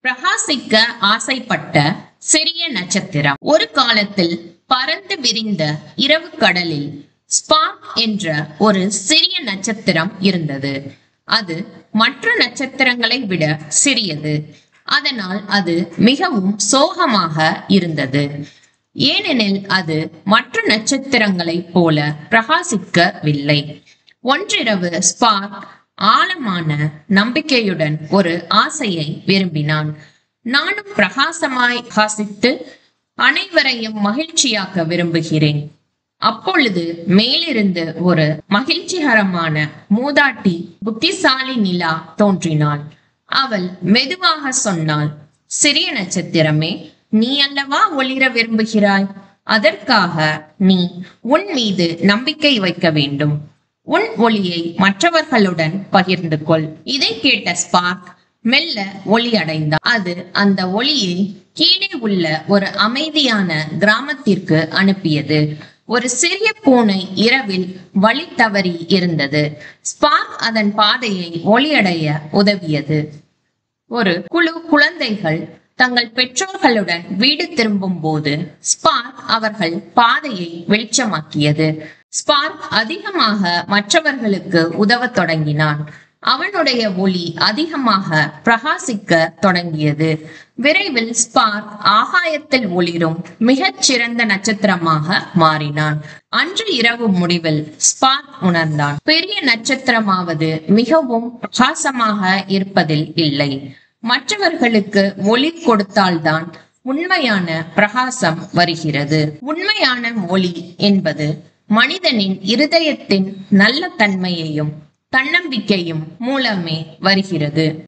பிரகாசிக்க ஆசைப்பட்ட சிறிய நட்சத்திரம். ஒரு காலத்தில் பறந்து விரிந்த இரவு கடலில் ஸ்பார்க் என்ற ஒரு சிறிய நட்சத்திரம் இருந்தது. அது மற்ற நட்சத்திரங்களை விட சிறியது. அதனால் அது மிகவும் சோகமாக இருந்தது. ஏனெனில் அது மற்ற நட்சத்திரங்களைப் போல பிரகாசிக்கவில்லை. ஒன்றிரவு ஸ்பார்க் ஆழமான நம்பிக்கையுடன் ஒரு ஆசையை விரும்பினான். நானும் பிரகாசமாய் பிரகாசித்து அனைவரையும் மகிழ்ச்சியாக்க விரும்புகிறேன். அப்பொழுது மேலிருந்து ஒரு மகிழ்ச்சிகரமான மூதாட்டி புத்திசாலி நிலா தோன்றினாள். அவள் மெதுவாக சொன்னாள், சிறிய நட்சத்திரமே, நீ அல்லவா ஒளிர விரும்புகிறாய். அதற்காக நீ உன் மீது நம்பிக்கை வைக்க வேண்டும். உன் ஒளியை மற்றவர்களுடன் பகிர்ந்து கொள். இதை கேட்ட ஸ்பார்க் மெல்ல ஒளி அடைந்தார். அது அந்த ஒளியை கீழே உள்ள ஒரு அமைதியான கிராமத்திற்கு அனுப்பியது. ஒரு சிறிய பூனை இரவில் வழி தவறி இருந்தது. ஸ்பார்க் அதன் பாதையை ஒளியடைய உதவியது. ஒரு குழு குழந்தைகள் தங்கள் பெற்றோர்களுடன் வீடு திரும்பும் போது ஸ்பார்க் அவர்கள் பாதையை வெளிச்சமாக்கியது. ஸ்பார்க் அதிகமாக மற்றவர்களுக்கு உதவ தொடங்கினான். அவனுடைய ஒளி அதிகமாக பிரகாசிக்க தொடங்கியது. விரைவில் ஸ்பார்க் ஆகாயத்தில் ஒளிரும் மிகச் சிறந்த நட்சத்திரமாக மாறினான். அன்று இரவு முடிவில் ஸ்பார்க் உணர்ந்தான், பெரிய நட்சத்திரமாவது மிகவும் பிரகாசமாக இருப்பதில் இல்லை. மற்றவர்களுக்கு ஒளி கொடுத்தால்தான் உண்மையான பிரகாசம் வருகிறது. உண்மையான ஒளி என்பது மனிதனின் இருதயத்தின் நல்ல தன்மையையும் தன்னம்பிக்கையும் மூலமே வருகிறது.